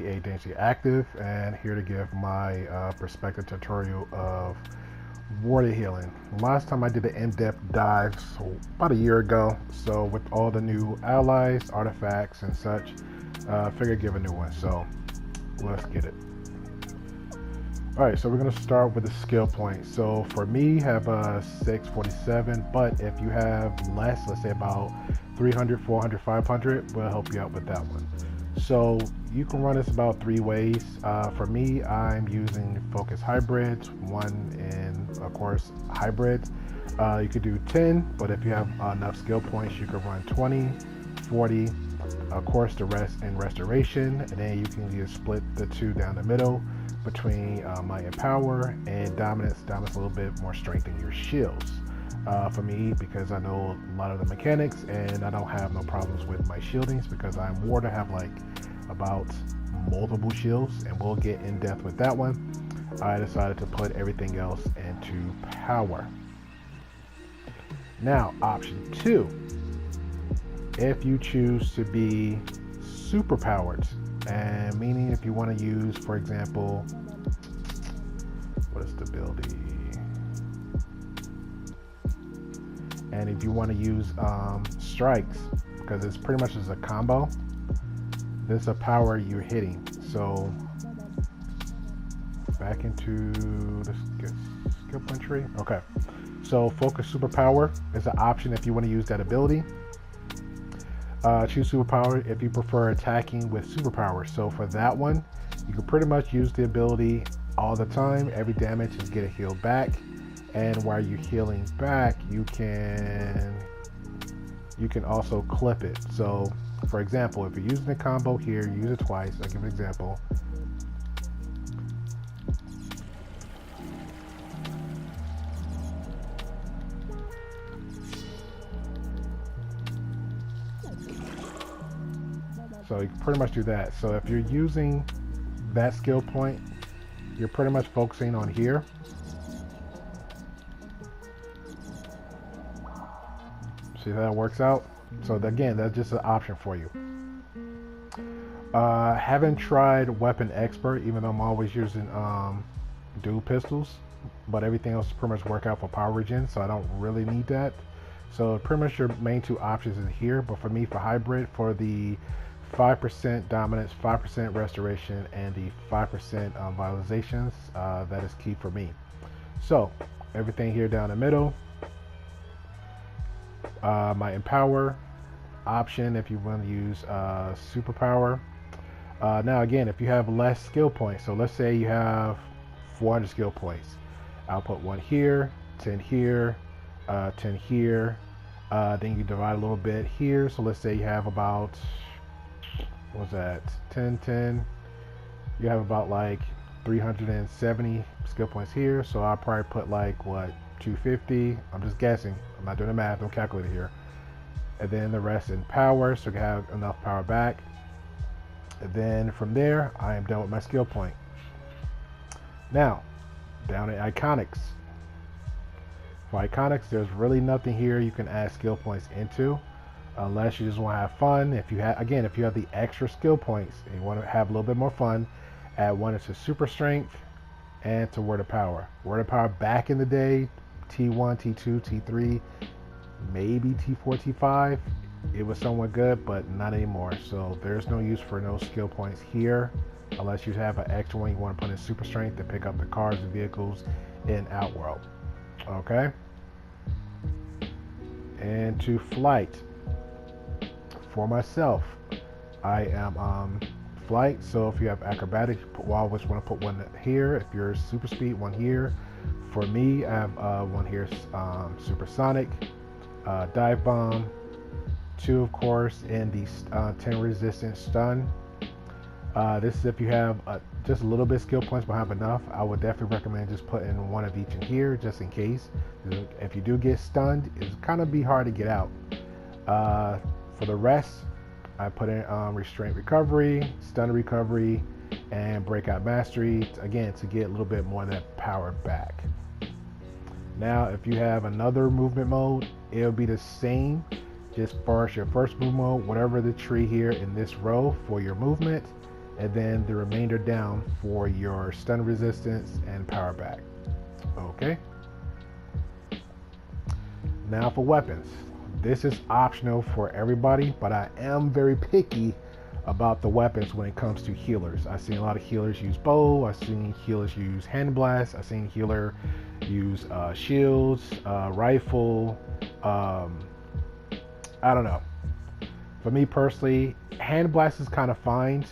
aka Dangerously Active, and here to give my perspective tutorial of water healing. Last time I did an in-depth dive, so about a year ago. So with all the new allies, artifacts, and such, figured I'd give a new one. So let's get it. Alright, so we're going to start with the skill point. So for me, have a 647, but if you have less, let's say about 300, 400, 500, we'll help you out with that one. So you can run this about 3 ways. For me, I'm using focus hybrids, one in, of course, hybrid. You could do 10, but if you have enough skill points, you can run 20, 40, of course, the rest in restoration, and then you can just split the two down the middle between might and power, and dominance. Dominance a little bit more strength in your shields. For me, because I know a lot of the mechanics and I don't have no problems with my shieldings because I'm more to have like about multiple shields, and we'll get in depth with that one. I decided to put everything else into power. Now, option 2, if you choose to be super powered, and meaning if you want to use, for example, what is the ability? And if you want to use strikes, because it's pretty much as a combo, this is a power you're hitting. So back into the skill point tree. Okay, so focus superpower is an option if you want to use that ability. Choose superpower if you prefer attacking with superpower. So for that one, you can pretty much use the ability all the time. Every damage is get a heal back, and while you're healing back, you can also clip it. So for example, if you're using the combo here, use it twice. I'll give an example. So you can pretty much do that. So if you're using that skill point, you're pretty much focusing on here. See how that works out? So again, that's just an option for you. Haven't tried Weapon Expert, even though I'm always using dual pistols, but everything else pretty much work out for power regen, so I don't really need that. So pretty much your main 2 options is here, but for me, for hybrid, for the 5% dominance, 5% restoration, and the 5% vitalizations, that is key for me. So everything here down the middle. My empower option if you want to use superpower. Now again, if you have less skill points, so let's say you have 400 skill points, I'll put 1 here, 10 here, 10 here, then you divide a little bit here. So let's say you have about, what was that, 10, 10, you have about like 370 skill points here. So I'll probably put like, what, 250, I'm just guessing, I'm not doing the math, don't calculate it here. And then the rest in power, so you can have enough power back. And then from there, I am done with my skill point. Now, down at Iconics. For Iconics, there's really nothing here you can add skill points into, unless you just want to have fun. If you have, again, if you have the extra skill points and you want to have a little bit more fun, add one into super strength and to word of power. Word of power back in the day, T1, T2, T3, maybe T4, T5, it was somewhat good, but not anymore. So there's no use for no skill points here, unless you have an extra one you want to put in super strength to pick up the cars and vehicles in Outworld. Okay, and to flight. For myself, I am flight, so if you have acrobatic, well, I just want to put 1 here. If you're super speed, 1 here. For me, I have 1 here, supersonic, dive bomb, 2 of course, and the 10 resistant stun. This is if you have just a little bit skill points but have enough. I would definitely recommend just putting 1 of each in here just in case. If you do get stunned, it's kind of be hard to get out. For the rest, I put in restraint recovery, stun recovery, and breakout mastery, again to get a little bit more of that power back. Now if you have another movement mode, it'll be the same, just for your first move mode, whatever the tree here in this row for your movement, and then the remainder down for your stun resistance and power back. Okay. Now for weapons. This is optional for everybody, but I am very picky about the weapons when it comes to healers. I've seen a lot of healers use bow. I've seen healers use hand blast. I've seen healer use shields, rifle. I don't know. For me personally, hand blast is kind of fine,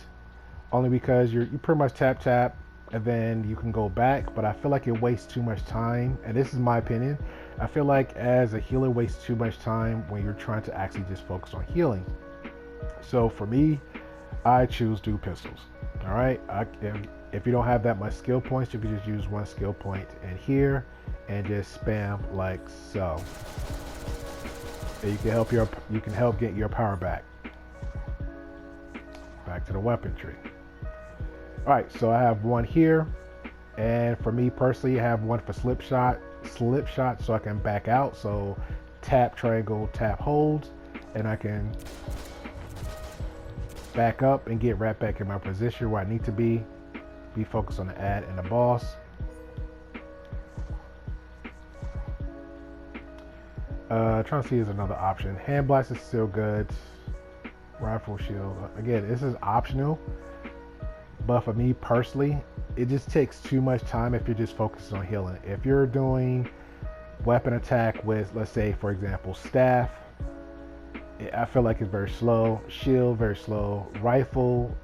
only because you pretty much tap and then you can go back. But I feel like it wastes too much time, and this is my opinion. I feel like as a healer wastes too much time when you're trying to actually just focus on healing. So for me, I choose dual pistols. All right. If you don't have that much skill points, you can just use one skill point in here and just spam like so. And you can help get your power back. Back to the weapon tree. All right. So I have one here, and for me personally, I have one for slip shot, so I can back out. So tap triangle, tap hold, and I can back up and get right back in my position where I need to be focused on the ad and the boss. Trying to see is another option. Hand blast is still good. Rifle shield, again, this is optional, but for me personally, it just takes too much time if you're just focused on healing. If you're doing weapon attack with, let's say for example, staff, I feel like it's very slow. Shield, very slow. Rifle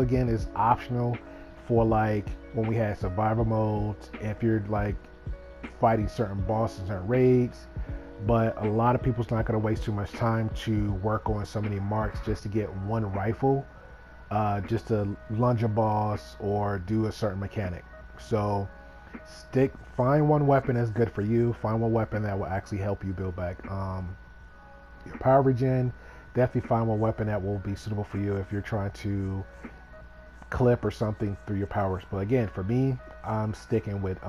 again is optional for like when we had survival modes, if you're like fighting certain bosses and raids. But a lot of people's not going to waste too much time to work on so many marks just to get one rifle, just to lunge a boss or do a certain mechanic. So find one weapon that's good for you. Find one weapon that will actually help you build back your power regen. Definitely find one weapon that will be suitable for you if you're trying to clip or something through your powers. But again, for me, I'm sticking with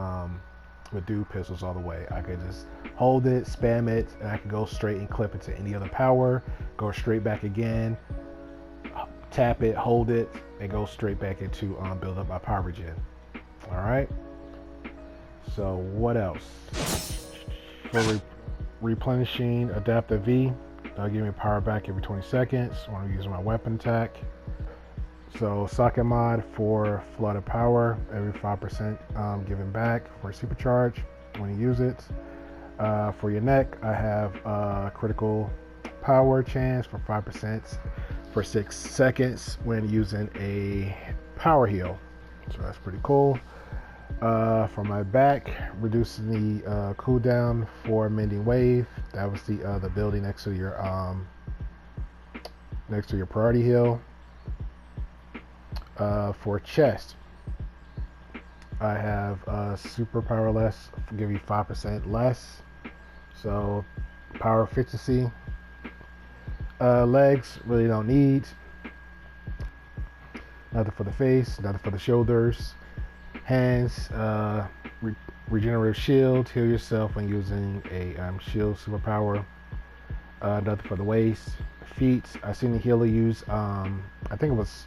dual pistols all the way. I can just hold it, spam it, and I can go straight and clip it to any other power, go straight back again, tap it, hold it, and go straight back into build up my power regen. All right. So what else? For replenishing adaptive V, that'll give me power back every 20 seconds when I'm using my weapon attack. So socket mod for flood of power every 5% given back for supercharge when you use it. For your neck, I have critical power chance for 5% for 6 seconds when using a power heal. So that's pretty cool. For my back, reducing the cooldown for mending wave. That was the building next to your priority heal. For chest, I have super powerless, give you 5% less. So power efficiency. Legs, really don't need. Nothing for the face, nothing for the shoulders. Hands, regenerative shield, heal yourself when using a shield superpower. Nothing for the waist. Feet, I've seen the healer use, I think it was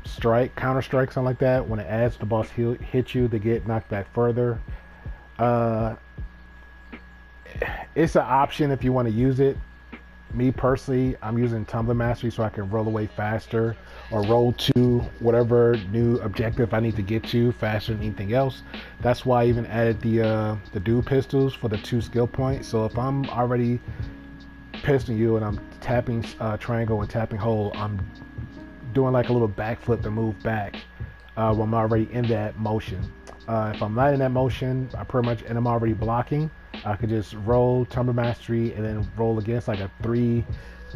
strike, counter strike, something like that. When it adds the boss hit you, they get knocked back further. It's an option if you want to use it. Me personally, I'm using Tumbler Mastery so I can roll away faster or roll to whatever new objective I need to get to faster than anything else. That's why I even added the dual pistols for the 2 skill points. So if I'm already pistoling you and I'm tapping triangle and tapping hold, I'm doing like a little backflip to move back when I'm already in that motion. If I'm not in that motion, and I'm already blocking, I could just roll Tumbler Mastery and then roll against like a three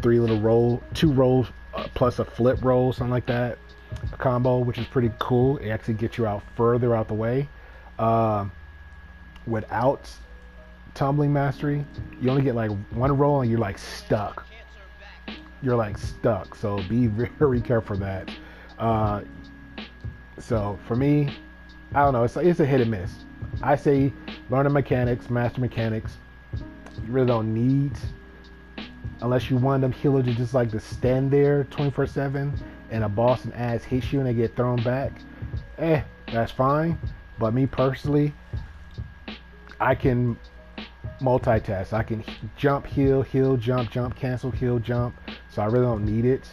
little roll, 2 rolls plus a flip roll, something like that, a combo, which is pretty cool. It actually gets you out further out the way. Without Tumbling Mastery, you only get like 1 roll and you're like stuck. So be very careful of that. So for me, I don't know, it's a hit and miss. I say learn the mechanics, master mechanics. You really don't need, unless you want them healers to just like to stand there 24/7 and a boss and ads hits you and they get thrown back, that's fine. But me personally, I can multitask. I can jump, heal, heal, jump, jump, cancel, heal, jump. So I really don't need it.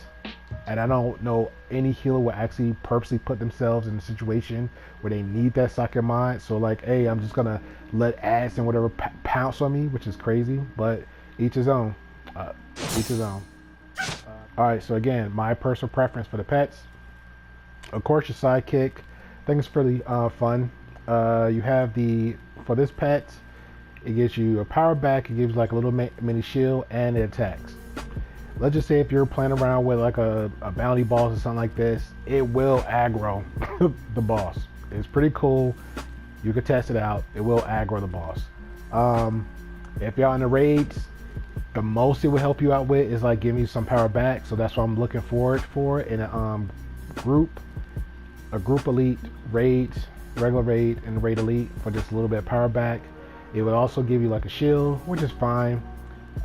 And I don't know any healer will actually purposely put themselves in a situation where they need that socket mod. So like, hey, I'm just gonna let ads and whatever pounce on me, which is crazy. But each his own. Each his own. All right. So again, my personal preference for the pets. Of course, your sidekick. I think it's pretty fun. You have for this pet, it gives you a power back. It gives you like a little mini shield, and it attacks. Let's just say if you're playing around with like a bounty boss or something like this, it will aggro the boss. It's pretty cool. You can test it out. It will aggro the boss. If you're in the raids, the most it will help you out with is like giving you some power back. So that's what I'm looking forward for in a group elite raid, regular raid, and raid elite for just a little bit of power back. It would also give you like a shield, which is fine.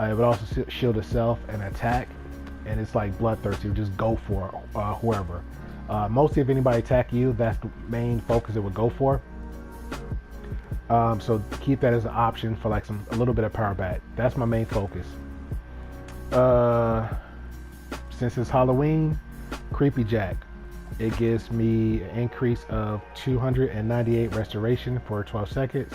It would also shield itself and attack, and it's like bloodthirsty. You just go for whoever. Mostly if anybody attack you, that's the main focus it would go for. So keep that as an option for like a little bit of power back. That's my main focus. Since it's Halloween, Creepy Jack. It gives me an increase of 298 restoration for 12 seconds.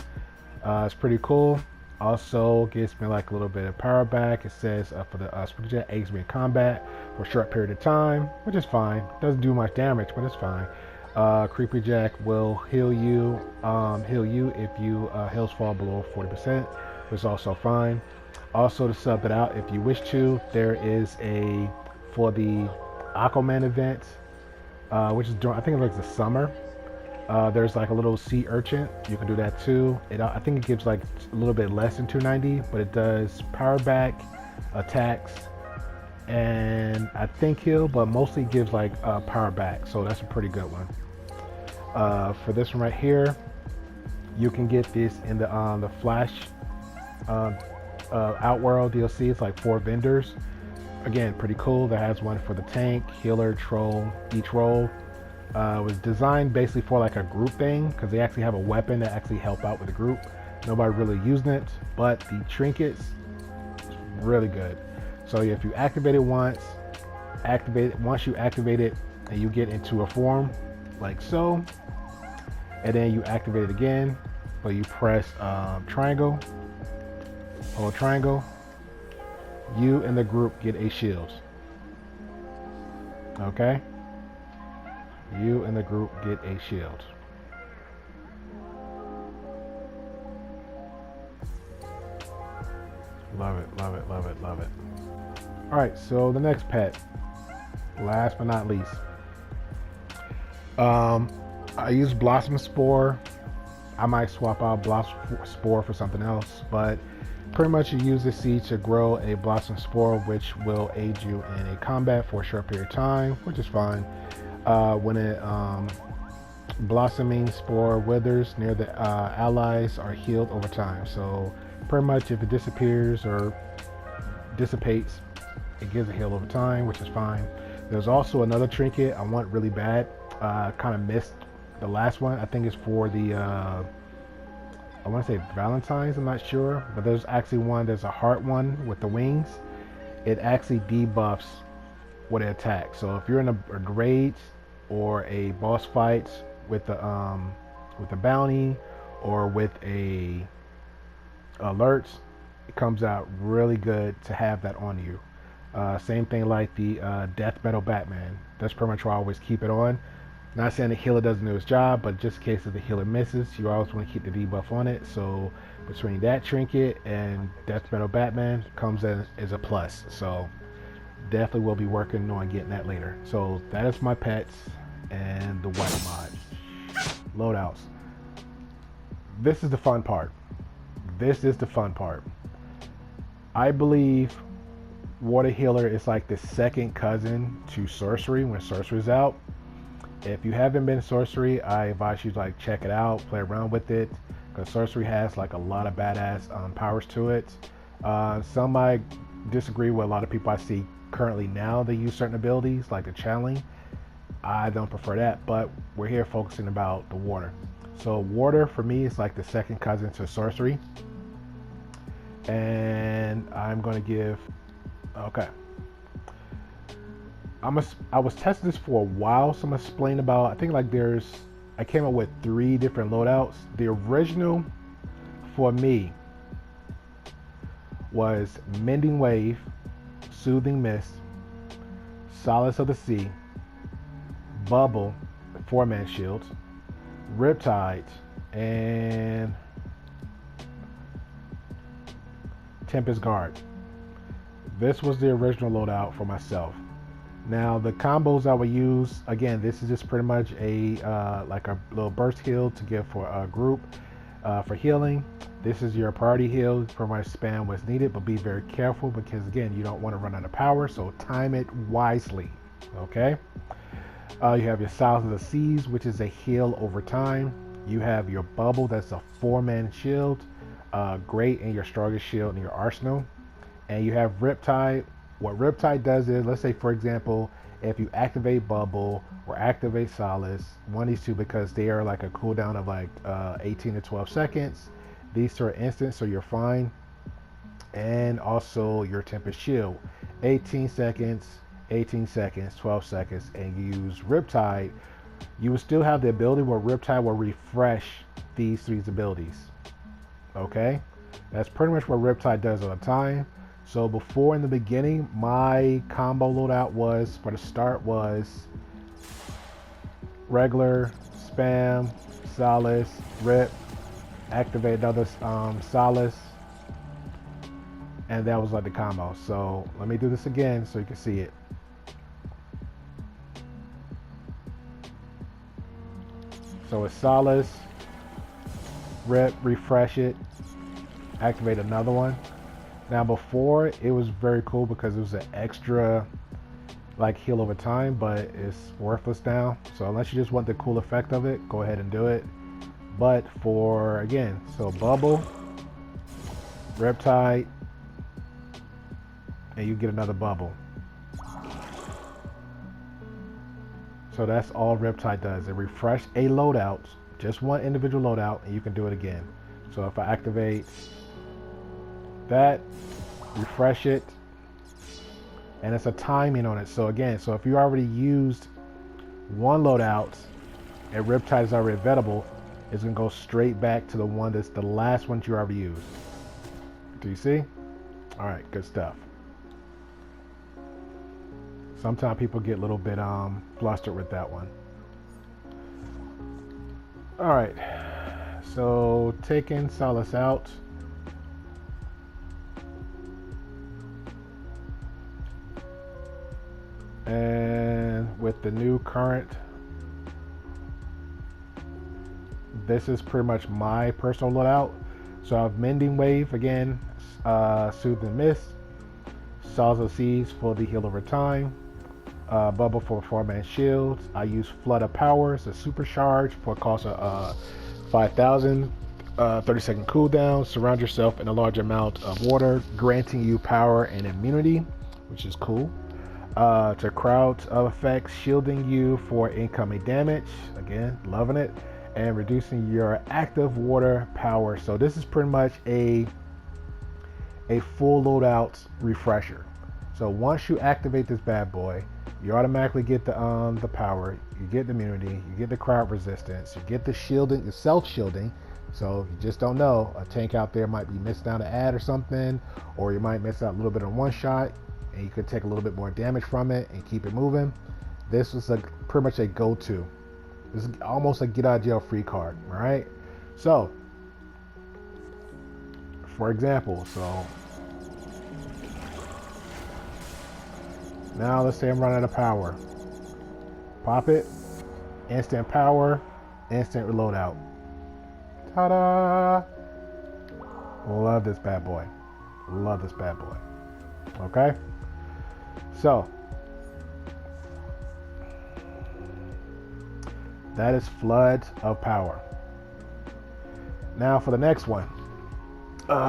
It's pretty cool. Also gives me like a little bit of power back. It says for the Spooky Jet, aids me in combat for a short period of time, which is fine. Doesn't do much damage, but it's fine. Creepy Jack will heal you if you heals fall below 40%, which is also fine. Also, to sub it out if you wish to, there is for the Aquaman event, which is during, I think it's like the summer. There's like a little sea urchin. You can do that too. I think it gives like a little bit less than 290, but it does power back, attacks, and I think heal, but mostly gives like power back. So that's a pretty good one. For this one right here, you can get this in the Flash Outworld DLC. It's like 4 vendors. Again, pretty cool. That has one for the tank, healer, troll, each role. Was designed basically for like a group thing because they actually have a weapon that actually help out with the group. Nobody really using it, but the trinkets is really good. So if you activate it once, you activate it and you get into a form like so, and then you activate it again, but you press triangle, hold triangle, you and the group get a shield. Okay? You and the group get a shield. Love it, love it, love it, love it. All right, so the next pet, last but not least. I use Blossom Spore. I might swap out Blossom Spore for something else, but pretty much you use this seed to grow a Blossom Spore, which will aid you in a combat for a short period of time, which is fine. When it blossoming spore withers near the allies are healed over time. So pretty much if it disappears or dissipates, it gives a heal over time, which is fine. There's also another trinket I want really bad. Kind of missed the last one. I think it's for the I want to say Valentine's, I'm not sure, but there's actually one. There's a heart one with the wings. It actually debuffs what it attacks. So if you're in a raid or a boss fight with the bounty or with a alerts, it comes out really good to have that on you. Same thing like the Death Metal Batman. That's pretty much why I always keep it on. Not saying the healer doesn't do his job, but just in case if the healer misses, you always want to keep the debuff on it. So between that trinket and Death Metal Batman comes as a plus. So definitely will be working on getting that later. So that is my pets and the white mod. Loadouts. This is the fun part. This is the fun part. I believe Water Healer is like the second cousin to Sorcery when Sorcery's out. If you haven't been Sorcery, I advise you to like check it out, play around with it, because Sorcery has like a lot of badass powers to it. Some might disagree with a lot of people I see currently now. They use certain abilities like the channeling. I don't prefer that, but we're here focusing about the water. So water for me is like the second cousin to sorcery. And I'm going to give, okay. I was testing this for a while, so I'm going to explain about, I think like I came up with 3 different loadouts. The original for me was Mending Wave, Soothing Mist, Solace of the Sea, Bubble, 4-man shields, Riptide, and Tempest Guard. This was the original loadout for myself. Now the combos I would use, again, this is just pretty much a like a little burst heal to give for a group for healing. This is your party heal, pretty much spam what's needed, but be very careful because again, you don't want to run out of power, so time it wisely. Okay. You have your South of the Seas, which is a heal over time. You have your Bubble, that's a 4-man shield, great in your strongest shield in your arsenal. And you have Riptide. What Riptide does is, let's say for example, if you activate Bubble or activate Solace, one of these two, because they are like a cooldown of like 18 to 12 seconds. These two are instant, so you're fine. And also your Tempest Shield, 18 seconds, 18 seconds, 12 seconds, and you use Riptide, you will still have the ability where Riptide will refresh these 3 abilities. Okay, that's pretty much what Riptide does all the time. So before, in the beginning, my combo loadout was, for the start, was regular, spam, Solace, Rip, activate another Solace, and that was like the combo. So let me do this again so you can see it. So it's Solace, Rip, refresh it, activate another one. Now before, it was very cool because it was an extra like heal over time, but it's worthless now. So unless you just want the cool effect of it, go ahead and do it. But for, again, so Bubble, Riptide, and you get another Bubble. So that's all Riptide does. It refreshes a loadout, just one individual loadout, and you can do it again. So if I activate that, refresh it, and it's a timing on it. So again, so if you already used one loadout and Riptide is already available, it's gonna go straight back to the one that's the last one you already used. Do you see? All right, good stuff. Sometimes people get a little bit flustered with that one. All right, so taking Solace out. And with the new current, this is pretty much my personal loadout. So I have Mending Wave again, Soothing Mist, Solace of the Seas for the heal over time, Bubble for 4-man shields. I use Flood of Power, it's a supercharge for a cost of 5,000, 30-second cooldown. Surround yourself in a large amount of water, granting you power and immunity, which is cool. To crowd effects, shielding you for incoming damage, again, loving it, and reducing your active water power. So this is pretty much a full loadout refresher. So once you activate this bad boy, you automatically get the power, you get the immunity, you get the crowd resistance, you get the shielding, the self-shielding. So you just don't know, a tank out there might be missing out an ad or something, or you might miss out a little bit on one shot, and you could take a little bit more damage from it and keep it moving. This is pretty much a go-to. This is almost a get out of jail free card, all right? So, for example, so now let's say I'm running out of power. Pop it, instant power, instant reload out. Ta-da! Love this bad boy. Love this bad boy. Okay? So, that is Flood of Power. Now for the next one,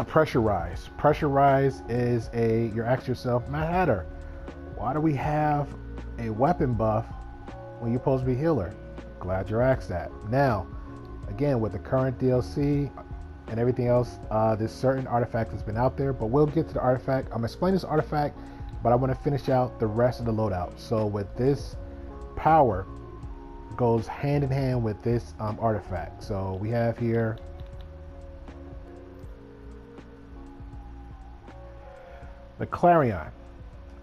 Pressure Rise. Pressure Rise is you're asking yourself, Mad Hatter, why do we have a weapon buff when you're supposed to be healer? Glad you asked that. Now, again, with the current DLC and everything else, this certain artifact has been out there, but we'll get to the artifact. I'm gonna explain this artifact, but I want to finish out the rest of the loadout. So with this power goes hand in hand with this artifact. So we have here the Clarion,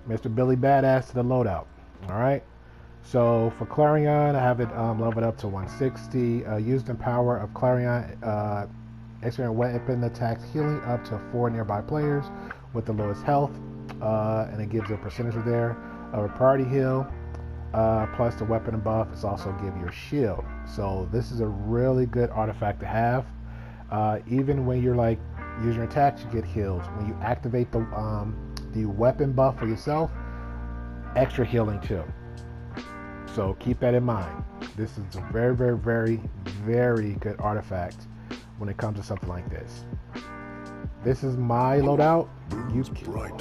Mr. Billy Badass to the loadout. All right. So for Clarion, I have it leveled up to 160. Used in power of Clarion, experience weapon attacks healing up to 4 nearby players with the lowest health, and it gives a percentage of there of a priority heal. Plus the weapon buff is also give you a shield. So this is a really good artifact to have. Even when you're like using your attacks, you get healed. When you activate the weapon buff for yourself, extra healing too. So keep that in mind. This is a very, very, very, very good artifact when it comes to something like this. This is my loadout. You can,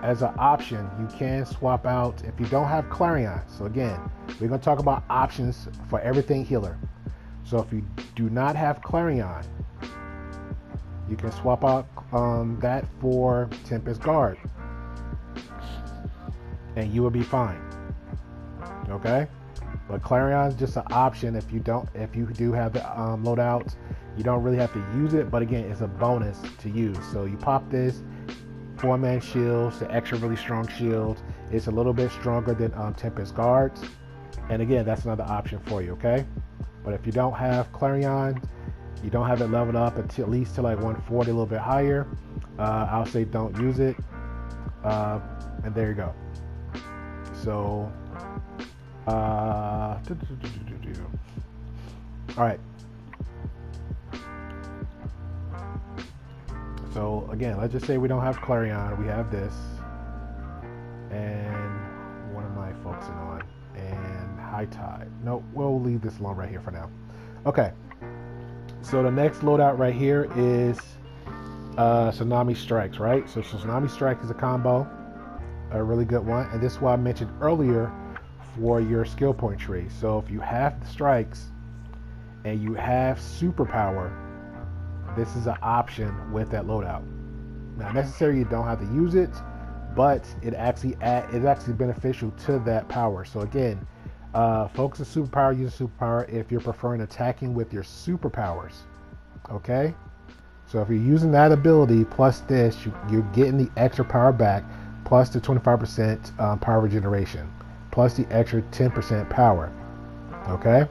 as an option, you can swap out if you don't have Clarion. So again, we're going to talk about options for everything healer. So if you do not have Clarion, you can swap out that for Tempest Guard, and you will be fine. Okay, but Clarion is just an option if you do have the loadout. You don't really have to use it, but again, it's a bonus to use. So you pop this 4-man shields, the extra really strong shield. It's a little bit stronger than Tempest Guards, and again, that's another option for you. Okay, but if you don't have Clarion, you don't have it leveled up until at least to like 140, a little bit higher, I'll say don't use it. And there you go. So all right. So again, let's just say we don't have Clarion, we have this, and what am I focusing on? And High Tide. No, we'll leave this alone right here for now. Okay. So the next loadout right here is Tsunami Strikes, right? So Tsunami Strike is a combo, a really good one, and this is what I mentioned earlier for your skill point tree. So if you have the strikes and you have superpower, this is an option with that loadout. Not necessarily you don't have to use it, but it actually is actually beneficial to that power. So again, focus on superpower, use superpower if you're preferring attacking with your superpowers. Okay, so if you're using that ability plus this, you're getting the extra power back, plus the 25% power regeneration, plus the extra 10% power. Okay,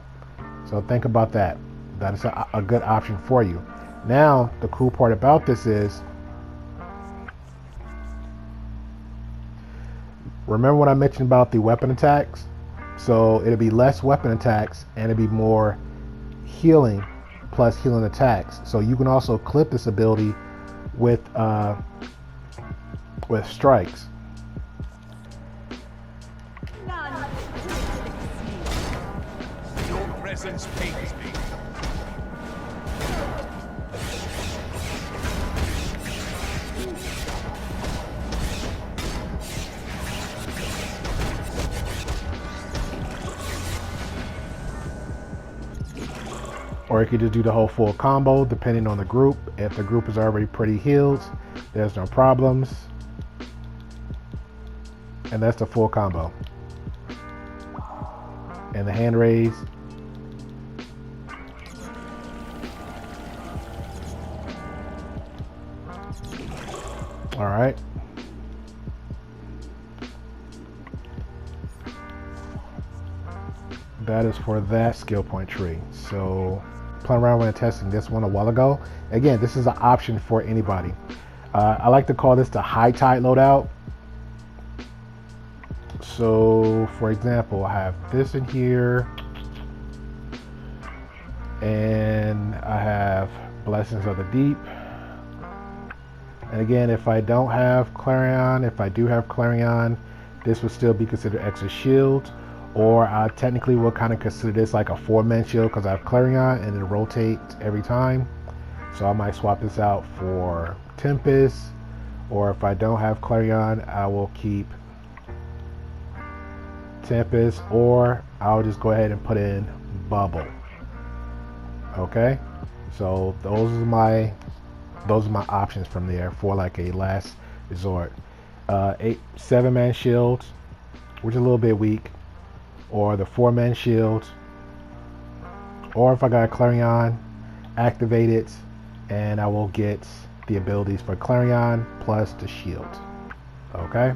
so think about that. That is a good option for you. Now, the cool part about this is, remember what I mentioned about the weapon attacks? So it'll be less weapon attacks and it'll be more healing plus healing attacks. So you can also clip this ability with strikes. Your presence pains me. Or you could just do the whole full combo depending on the group. If the group is already pretty healed, there's no problems. And that's the full combo. And the hand raise. All right. That is for that skill point tree. So playing around when testing this one a while ago. Again, this is an option for anybody. I like to call this the High Tide loadout. So for example, I have this in here, and I have Blessings of the Deep. And again, if I don't have Clarion, if I do have Clarion, this would still be considered extra shield. Or I technically will kind of consider this like a 4-man shield because I have Clarion and it rotates every time. So I might swap this out for Tempest. Or if I don't have Clarion, I will keep Tempest, or I'll just go ahead and put in Bubble. Okay, so those are my options from there for like a last resort. 7-man shield, which is a little bit weak, or the 4-man shield, or if I got Clarion, activate it, and I will get the abilities for Clarion plus the shield. Okay,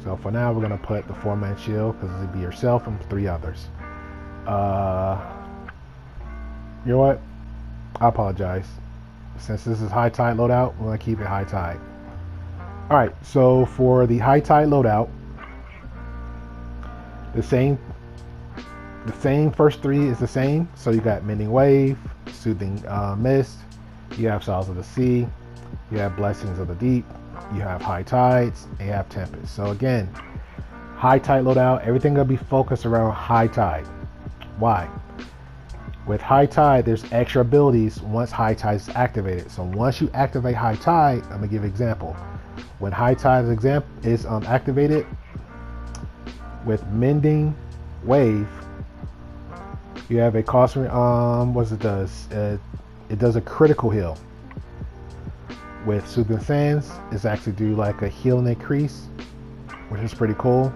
so for now we're gonna put the 4-man shield because it'll be yourself and 3 others. You know what? I apologize. Since this is High Tide Loadout, we're gonna keep it High Tide. All right, so for the High Tide Loadout, the same first 3 is the same. So you got Mending Wave, Soothing Mist, you have Solids of the Sea, you have Blessings of the Deep, you have High Tides, and you have Tempest. So again, High Tide Loadout, everything gonna be focused around High Tide. Why? With High Tide, there's extra abilities once High Tide is activated. So once you activate High Tide, I'm gonna give you an example. When High Tide is activated with Mending Wave, you have a cost. What it does? It does a critical heal. With Soothing Sands, it's actually do like a healing increase, which is pretty cool.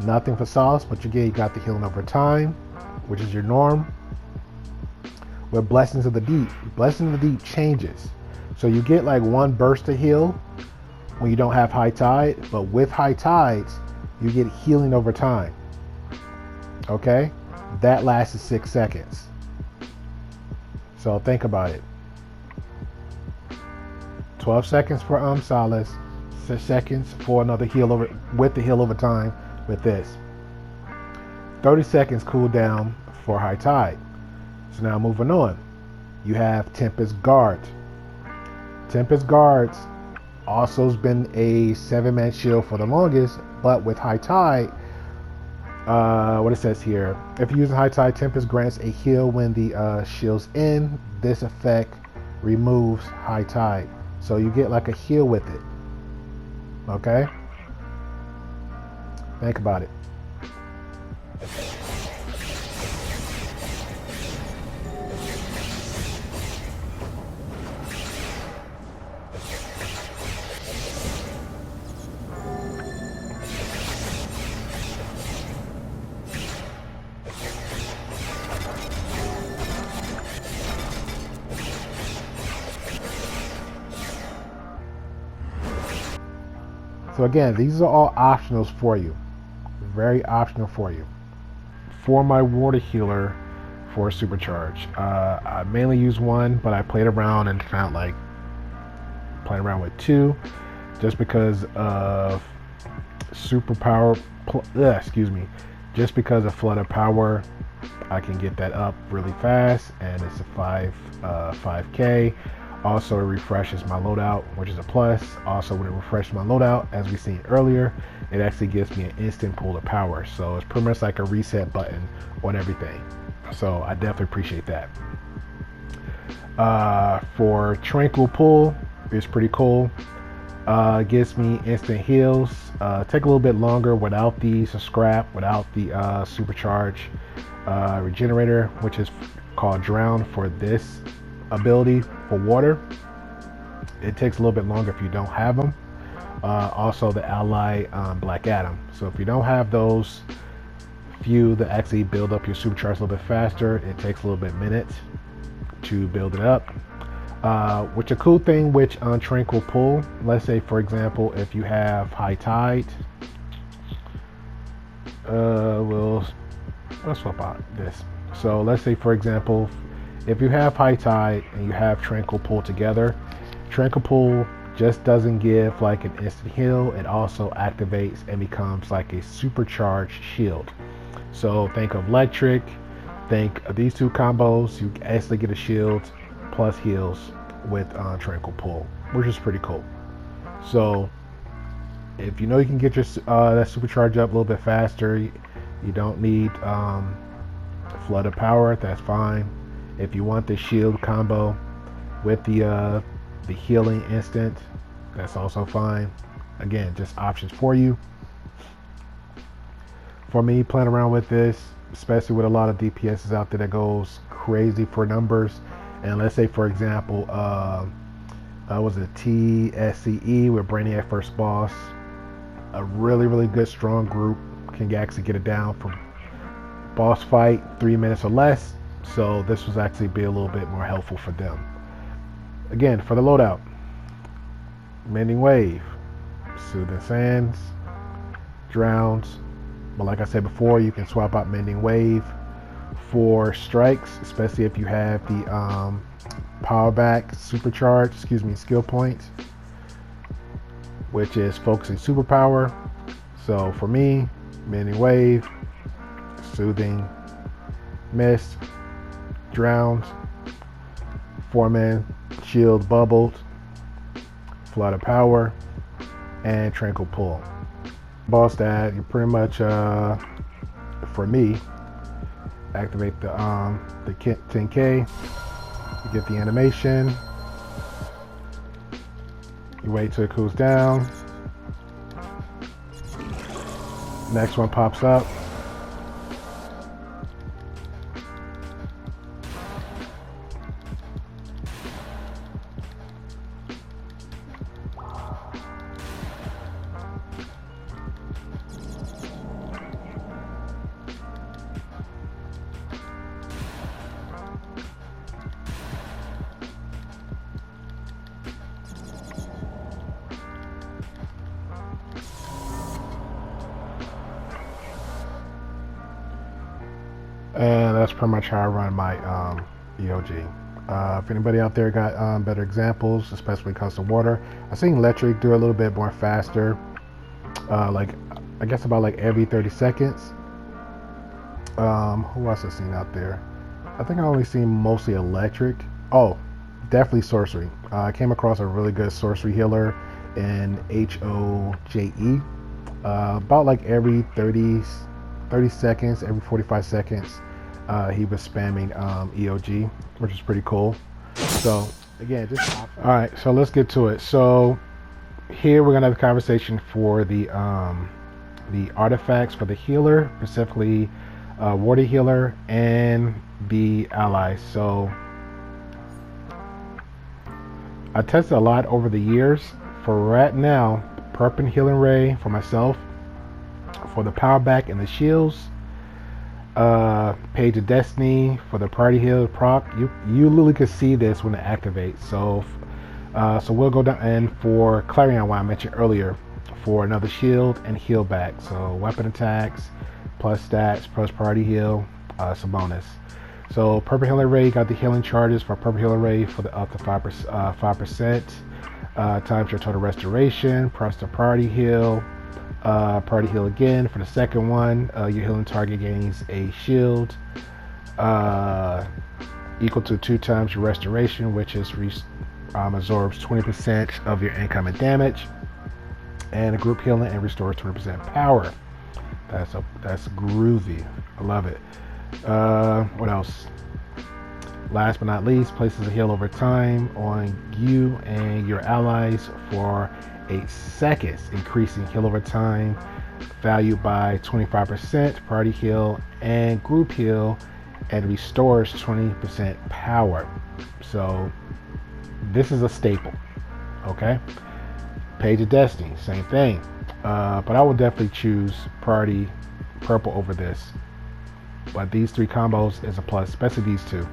Nothing for sauce, but you got the healing over time, which is your norm. With Blessings of the Deep changes. So you get like 1 burst of heal when you don't have High Tide, but with High Tides, you get healing over time. Okay? That lasts 6 seconds. So think about it. 12 seconds for Solace, 6 seconds for another heal over with the heal over time with this. 30 seconds cooldown for High Tide. So now moving on, you have Tempest Guard. Tempest Guards also has been a 7-man shield for the longest, but with High Tide, what it says here, if you're using High Tide, Tempest grants a heal when the shield's in. This effect removes High Tide. So you get like a heal with it. Okay? Think about it. So again, these are all optionals for you. Very optional for you. For my water healer for supercharge, I mainly use 1, but I played around and found like playing around with 2, just because of superpower. Just because of flood of power, I can get that up really fast, and it's a 5k. Also, it refreshes my loadout, which is a plus. Also, when it refreshes my loadout, as we seen earlier, it actually gives me an instant pull of power. So it's pretty much like a reset button on everything. So I definitely appreciate that. For Tranquil Pull, it's pretty cool. Gives me instant heals. Take a little bit longer without the scrap, without the supercharge regenerator, which is called Drown for this ability for water. It takes a little bit longer if you don't have them. Also the ally Black Adam. So if you don't have those few that actually build up your supercharge a little bit faster, it takes a little bit minutes to build it up. Which a cool thing which on Tranquil Pull, let's say for example if you have High Tide, we'll swap out this. So let's say for example if you have High Tide and you have Tranquil Pull together, Tranquil Pull just doesn't give like an instant heal, it also activates and becomes like a supercharged shield. So think of electric, think of these 2 combos, you actually get a shield plus heals with Tranquil Pull, which is pretty cool. So if you know you can get your that supercharge up a little bit faster, you don't need flood of power, that's fine. If you want the shield combo with the healing instant, that's also fine. Again, just options for you. For me, playing around with this, especially with a lot of DPSs out there that goes crazy for numbers, and let's say for example, was it TSCE with Brainiac First Boss, a really good strong group can actually get it down from boss fight 3 minutes or less. So this was actually be a little bit more helpful for them. Again, for the loadout, Mending Wave, Soothing Sands, Drowns. But like I said before, you can swap out Mending Wave for strikes, especially if you have the power back supercharge, skill points, which is focusing superpower. So for me, Mending Wave, Soothing Mist, Drowns, Foreman, Shield Bubbled, Flood of Power, and Tranquil Pull. Boss that you pretty much, for me, activate the 10K, you get the animation, you wait till it cools down, next one pops up, and that's pretty much how I run my EOG. If anybody out there got better examples, especially when it comes to water, I've seen electric do a little bit more faster, like I guess about like every 30 seconds. Who else I've seen out there? I think I only seen mostly electric. Oh, definitely sorcery. I came across a really good sorcery healer in HOJE. About like every 30 seconds, every 45 seconds, he was spamming EOG, which is pretty cool. So again, just all right. So let's get to it. So here we're gonna have a conversation for the artifacts for the healer, specifically water healer and the allies. So I tested a lot over the years. For right now, Perp and Healing Ray for myself. For the power back and the shields, Page of Destiny for the party heal proc. You literally can see this when it activates. So we'll go down, and for Clarion, what I mentioned earlier, for another shield and heal back. So weapon attacks, plus stats, plus party heal, some bonus. So Purple Healing Ray got the healing charges for Purple Healing Ray for the up to 5%. Times your total restoration, plus the party heal. Party heal again for the second one. Your healing target gains a shield equal to 2 times your restoration, which is absorbs 20% of your incoming damage, and a group healing and restores 20% power. That's groovy. I love it. What else? Last but not least, places a heal over time on you and your allies for 8 seconds, increasing heal over time value by 25%, party heal and group heal, and restores 20% power. So this is a staple. Okay. Page of Destiny, same thing. But I would definitely choose party purple over this. But these 3 combos is a plus, especially these 2.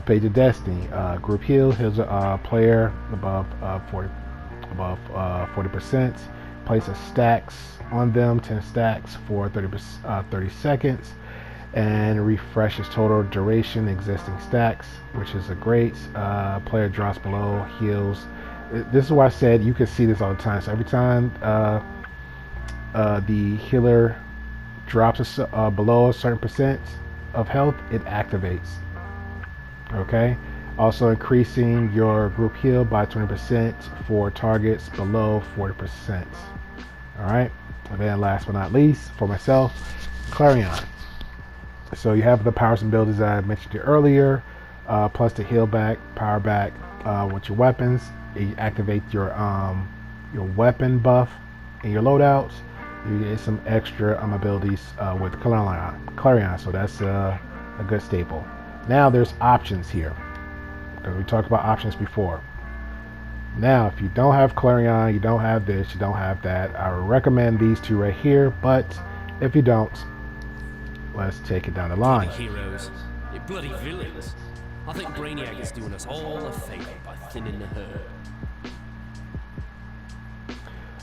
Page of Destiny, group heal, heals a player above 40%. Place a stacks on them, 10 stacks for 30 seconds, and refreshes total duration existing stacks, which is a great. Player drops below, heals. This is why I said you can see this all the time. So every time the healer drops below a certain percent of health, it activates. Okay. Also increasing your group heal by 20% for targets below 40%. All right. And then last but not least, for myself, Clarion. So you have the powers and abilities that I mentioned earlier, plus the heal back, power back with your weapons. You activate your weapon buff in your loadouts. you get some extra abilities with Clarion, so that's a good staple. Now there's options here, because we talked about options before. Now, if you don't have Clarion, you don't have this, you don't have that, I would recommend these two right here, but if you don't, let's take it down the line. Bloody heroes. You bloody villains. I think Brainiac is doing us all a favor by thinning the herd.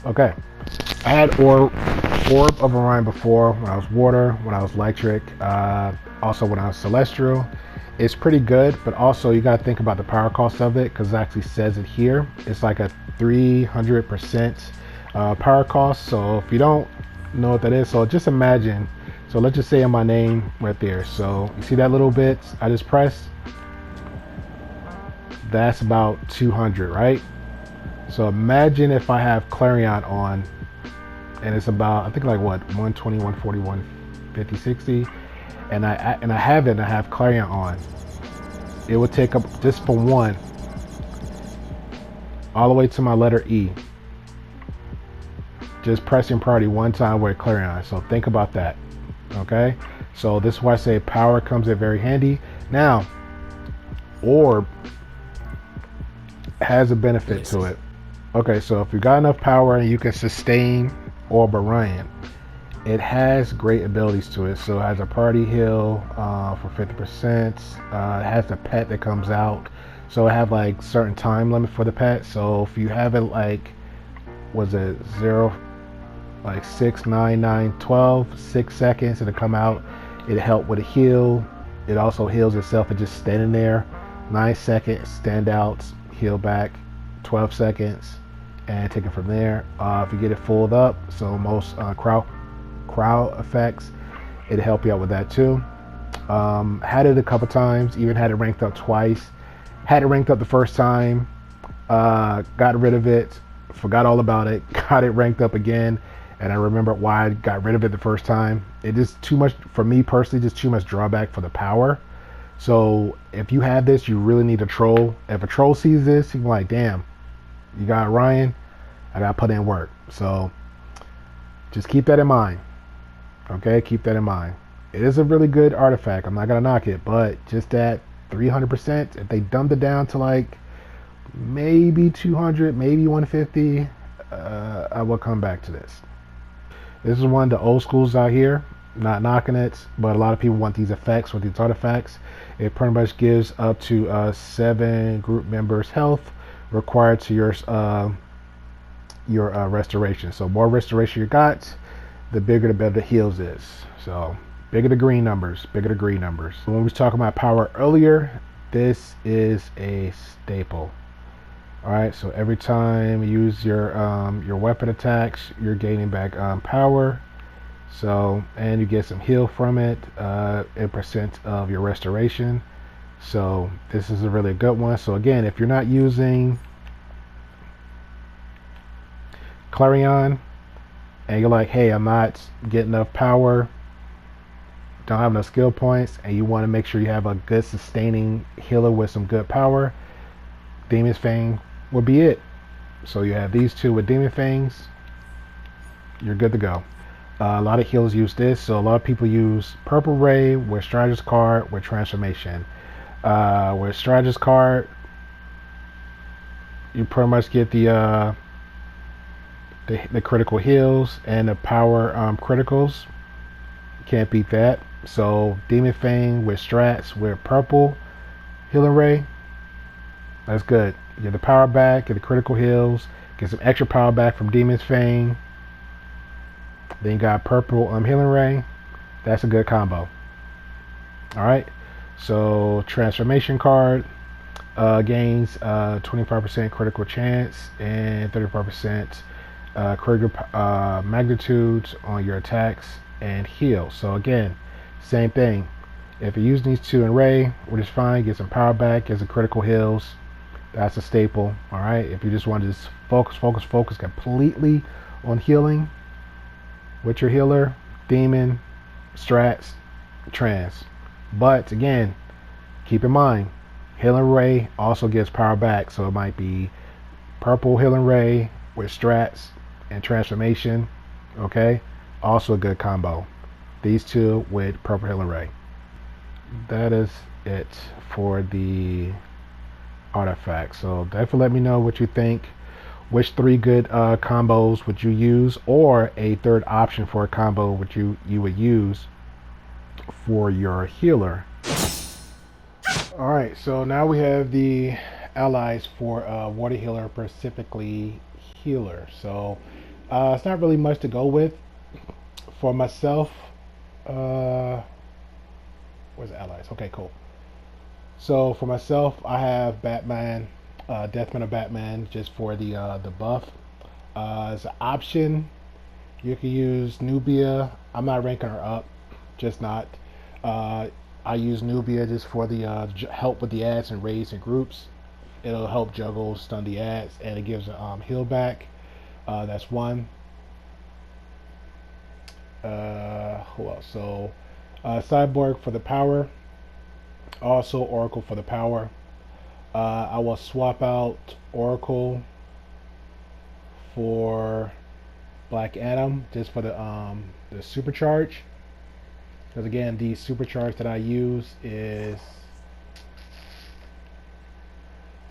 Okay. I had Orb of Orion before, when I was Water, when I was Electric, also when I was Celestial. It's pretty good, but also you got to think about the power cost of it, because it actually says it here. It's like a 300% power cost. So if you don't know what that is, so just imagine, so let's just say in my name right there. So you see that little bit I just pressed? That's about 200, right? So imagine if I have Clarion on, and it's about, I think like what, 120, 140, 150, 60, and I have Clarion on. It would take up, just for one, all the way to my letter E, just pressing priority one time with Clarion. So think about that. Okay, so this is why I say power comes in very handy. Now, Orb has a benefit to it. Okay, so if you got enough power and you can sustain Orb Orion, it has great abilities to it. So it has a party heal for 50%. It has the pet that comes out. So it have like certain time limit for the pet. So if you have it like, was it 0, like 6, 9, 9, 12, 6 seconds, it'll come out. It'll help with a heal. It also heals itself and just standing there. 9 seconds, stand out, heal back. 12 seconds, and take it from there. If you get it fulled up, so most crowd effects, it'll help you out with that too. Had it a couple times, even had it ranked up twice. Had it ranked up the first time, got rid of it, forgot all about it, got it ranked up again, and I remember why I got rid of it the first time. It is too much for me personally, just too much drawback for the power. So if you have this, you really need a troll. If a troll sees this, he's like, damn, you got Ryan, I gotta put in work. So just keep that in mind. Okay, keep that in mind. It is a really good artifact. I'm not gonna knock it, but just at 300%, if they dumbed it down to like maybe 200, maybe 150, I will come back to this. This is one of the old schools out here. Not knocking it, but a lot of people want these effects with these artifacts. It pretty much gives up to 7 group members health required to your restoration. So more restoration you got, the bigger the better the heals is. So bigger the green numbers, bigger the green numbers. When we was talking about power earlier, this is a staple. All right, so every time you use your weapon attacks, you're gaining back power. So, and you get some heal from it, a percent of your restoration. So this is a really good one. So again, if you're not using Clarion and you're like, hey, I'm not getting enough power, don't have enough skill points, and you want to make sure you have a good sustaining healer with some good power, Demon's Fang will be it. So you have these two with Demon Fangs, you're good to go. A lot of healers use this, so a lot of people use Purple Ray with Strategist card with Transformation. With Strategist card, you pretty much get the critical heals and the power criticals. Can't beat that. So Demon Fang with Strats with Purple Healing Ray, that's good. You get the power back, get the critical heals, get some extra power back from Demon's Fang. Then you got Purple Healing Ray. That's a good combo. Alright. So Transformation card gains 25% critical chance and 35% critical magnitudes on your attacks and heal. So again, same thing. If you're using these two in Ray, which is fine, get some power back, get some critical heals. That's a staple. Alright. If you just want to just focus completely on healing with your healer, Demon, Strats, Trans. But again, keep in mind, Healing Ray also gives power back, so it might be Purple Healing Ray with Strats and Transformation, Okay, also a good combo. These two with Purple Healing Ray. That is it for the artifact. So definitely let me know what you think. Which three good combos would you use, or a third option for a combo would you would use for your healer? All right, so now we have the allies for water healer, specifically healer. So it's not really much to go with for myself. Where's the allies? Okay, cool. So for myself, I have Batman, Death Metal Batman, just for the buff. As an option, you can use Nubia. I'm not ranking her up, just not. I use Nubia just for the help with the ads and raids and groups. It'll help juggle, stun the ads, and it gives heal back. That's one. Who else? So Cyborg for the power. Also Oracle for the power. I will swap out Oracle for Black Adam just for the supercharge. Because again, the supercharge that I use is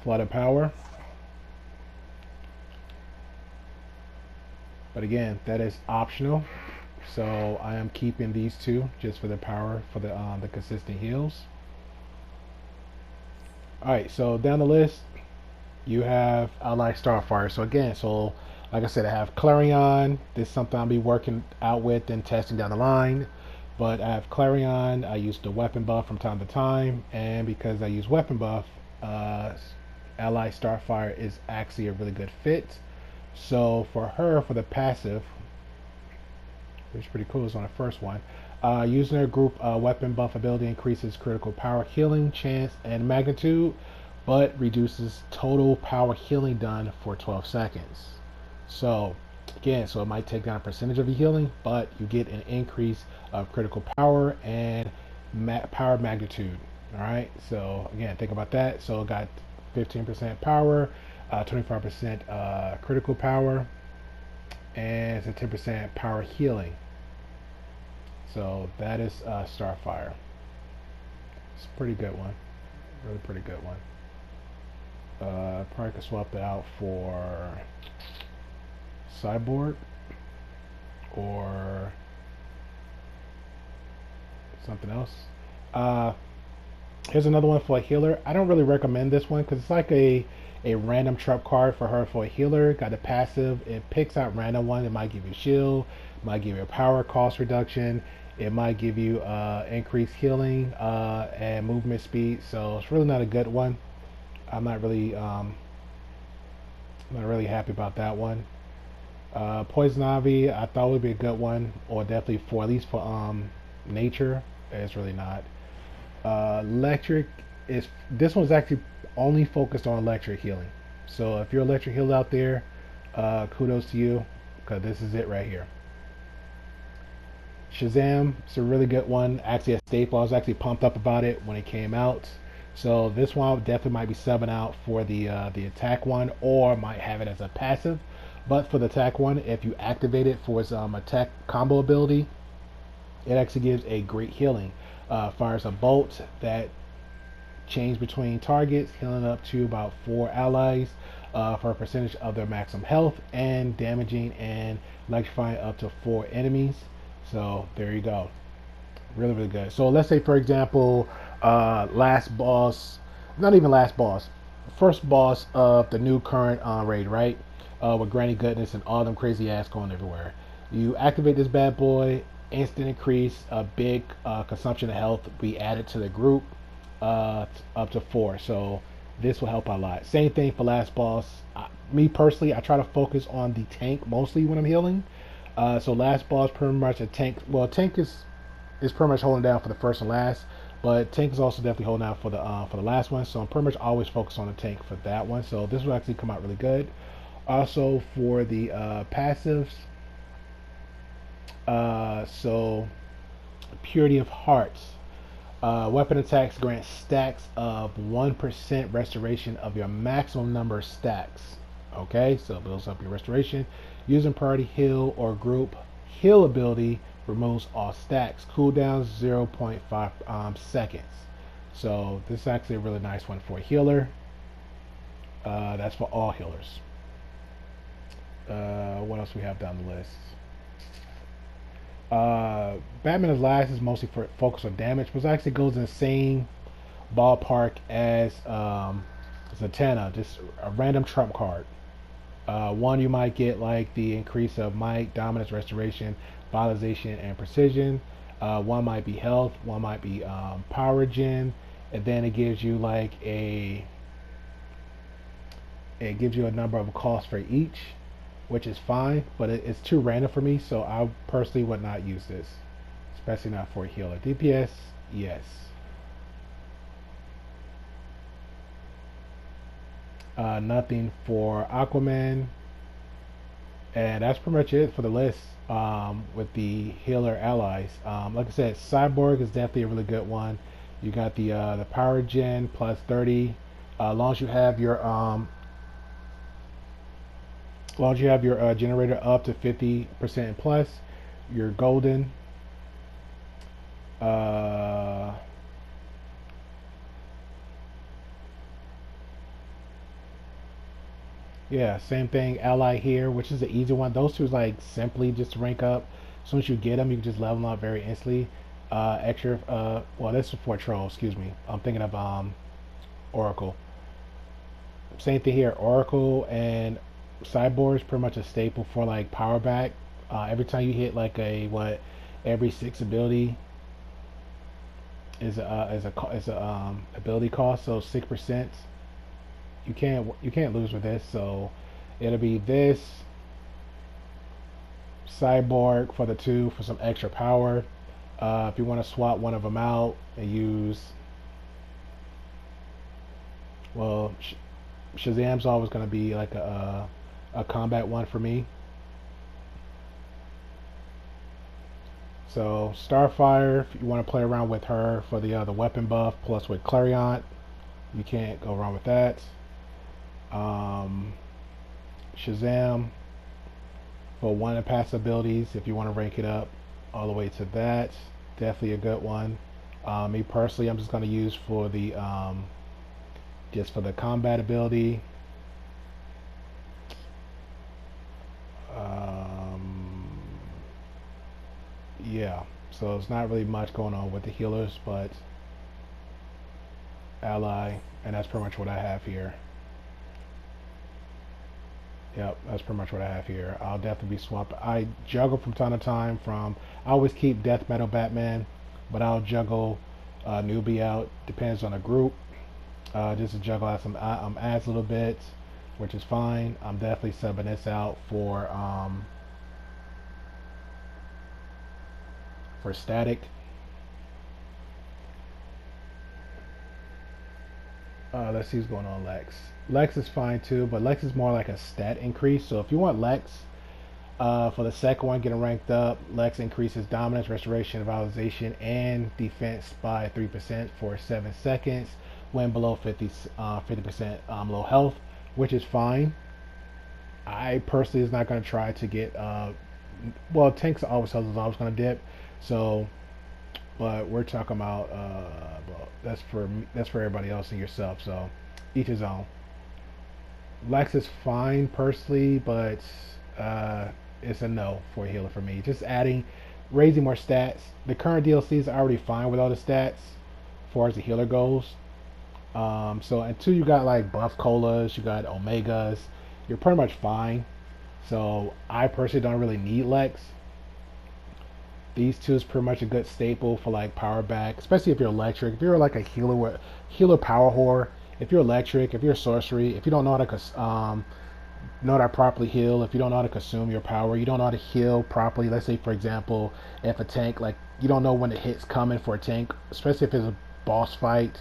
Flood of Power. But again, that is optional. So I am keeping these two just for the power for the consistent heals. Alright, so down the list you have Ally Starfire. So again, so like I said, I have Clarion. This is something I'll be working out with and testing down the line. But I have Clarion. I use the weapon buff from time to time, and because I use weapon buff, Ally Starfire is actually a really good fit. So for her, for the passive, which is pretty cool, is on the first one. Using her group weapon buff ability increases critical power healing chance and magnitude, but reduces total power healing done for 12 seconds. So again, so it might take down a percentage of your healing, but you get an increase of critical power and power magnitude. All right, so again, think about that. So it got 15% power, 25% critical power, and it's a 10% power healing. So that is Starfire. It's a pretty good one. Really pretty good one. Probably could swap it out for Cyborg or something else. Here's another one for a healer. I don't really recommend this one because it's like a random trap card for her for a healer. Got a passive. It picks out random one. It might give you shield, might give you a power cost reduction. It might give you increased healing and movement speed. So it's really not a good one. I'm not really happy about that one. Poison Ivy, I thought would be a good one, or definitely for at least for nature. It's really not. Electric is this one's actually only focused on electric healing. So if you're electric healer out there, kudos to you, because this is it right here. Shazam, it's a really good one. Actually a staple. I was actually pumped up about it when it came out. So this one definitely might be subbing out for the attack one, or might have it as a passive. But for the attack one, if you activate it for its attack combo ability, it actually gives a great healing. Fires a bolt that change between targets, healing up to about 4 allies for a percentage of their maximum health, and damaging and electrifying up to 4 enemies. So there you go. Really, really good. So let's say, for example, last boss, not even last boss, first boss of the new current raid, right? With Granny Goodness and all them crazy ass going everywhere. You activate this bad boy, instant increase, a big consumption of health be added to the group up to 4. So this will help a lot. Same thing for last boss. Me personally, I try to focus on the tank mostly when I'm healing. So last boss pretty much a tank. Well, tank is pretty much holding down for the first and last, but tank is also definitely holding out for the last one. So I'm pretty much always focused on the tank for that one. So this will actually come out really good. Also for the passives, so Purity of Hearts. Weapon attacks grant stacks of 1% restoration of your maximum number of stacks. Okay, so it builds up your restoration. Using priority heal or group heal ability removes all stacks. Cooldown 0.5 seconds. So this is actually a really nice one for a healer. That's for all healers. What else we have down the list? Batman is last is mostly for focus on damage, but it actually goes in the same ballpark as Zatanna, just a random trump card. One, you might get like the increase of might, dominance, restoration, vitalization, and precision. One might be health, one might be power gen, and then it gives you like it gives you a number of costs for each, which is fine, but it's too random for me, so I personally would not use this, especially not for a healer. DPS, yes. Nothing for Aquaman, and that's pretty much it for the list with the healer allies. Like I said, Cyborg is definitely a really good one. You got the power gen plus 30. As long as you have your generator up to 50% plus, you're golden. Yeah, same thing. Ally here, which is the easy one. Those two is like simply just rank up. As soon as you get them, you can just level them up very instantly. Extra. Well, this is for Troll. Excuse me. I'm thinking of Oracle. Same thing here. Oracle and Cyborg is pretty much a staple for like power back. Every time you hit like every 6 ability is a ability cost. So 6%. You can't lose with this. So it'll be this Cyborg for the 2 for some extra power. If you want to swap one of them out and use, well, Shazam's always going to be like a combat one for me. So Starfire, if you want to play around with her for the weapon buff, plus with Clarion, you can't go wrong with that. Shazam for one of the passive abilities, if you want to rank it up all the way to that, definitely a good one. Me personally, I'm just going to use for the just for the combat ability. Yeah, so it's not really much going on with the healers, but ally, and that's pretty much what I have here. Yep, that's pretty much what I have here. I'll definitely be swapping. I juggle from time to time. I always keep Death Metal Batman, but I'll juggle Newbie out. Depends on the group. Just to juggle out some ads a little bit, which is fine. I'm definitely subbing this out for Static. Let's see what's going on. Lex is fine too, but Lex is more like a stat increase. So if you want Lex for the second one getting ranked up, Lex increases dominance, restoration, vitalization, and defense by 3% for 7 seconds when below 50% low health, which is fine. I personally is not going to try to get well, tanks always going to dip. So, but we're talking about well, that's for everybody else and yourself. So each his own. Lex is fine personally, but it's a no for a healer for me. Just raising more stats. The current DLCs are already fine with all the stats as far as the healer goes. So until you got like buff colas, you got omegas, you're pretty much fine. So I personally don't really need Lex. These two is pretty much a good staple for like power back, especially if you're electric. If you're like a healer power whore, if you're electric, if you're sorcery, if you don't know how to properly heal, if you don't know how to consume your power, you don't know how to heal properly. Let's say for example, if a tank, like you don't know when the hit's coming for a tank, especially if it's a boss fight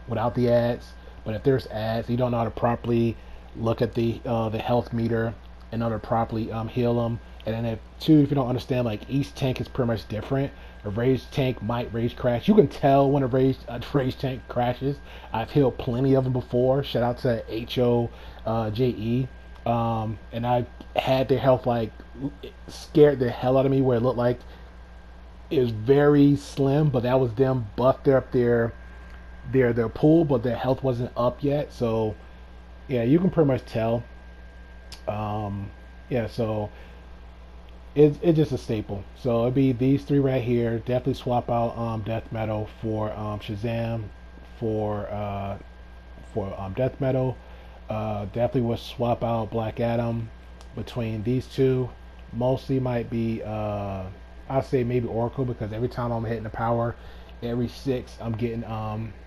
without the ads. But if there's ads, you don't know how to properly look at the health meter in order to properly heal them. And then if you don't understand, like each tank is pretty much different. A rage tank might rage crash. You can tell when a rage tank crashes. I've healed plenty of them before. Shout out to HOJE. And I had their health like scared the hell out of me, where it looked like it was very slim, but that was them buffed up their pool, but their health wasn't up yet. So yeah, you can pretty much tell. Um, yeah, so it's just a staple. So it'd be these three right here. Definitely swap out death metal for Shazam for death metal. Definitely would swap out Black Adam between these two. Mostly might be I'll say maybe Oracle, because every time I'm hitting the power, every six I'm getting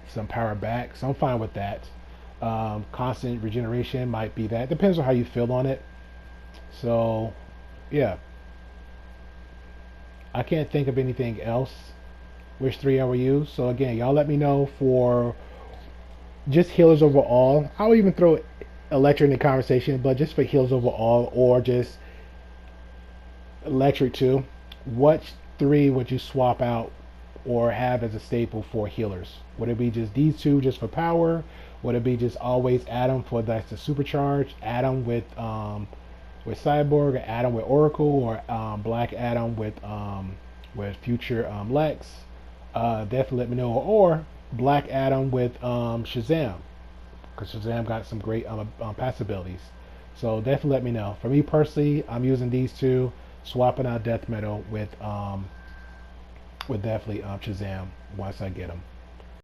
some power back. So I'm fine with that. Constant regeneration might be that. Depends on how you feel on it. So yeah, I can't think of anything else which three I will use. So again, y'all let me know for just healers overall. I'll even throw electric in the conversation, but just for healers overall, or just electric too. What three would you swap out or have as a staple for healers? Would it be just these two just for power? Would it be just always Adam for that's the supercharge? Adam with Cyborg, or Adam with Oracle, or Black Adam with Future Lex? Definitely let me know. Or Black Adam with Shazam, because Shazam got some great pass abilities. So definitely let me know. For me personally, I'm using these two, swapping out Death Metal with definitely Shazam once I get them.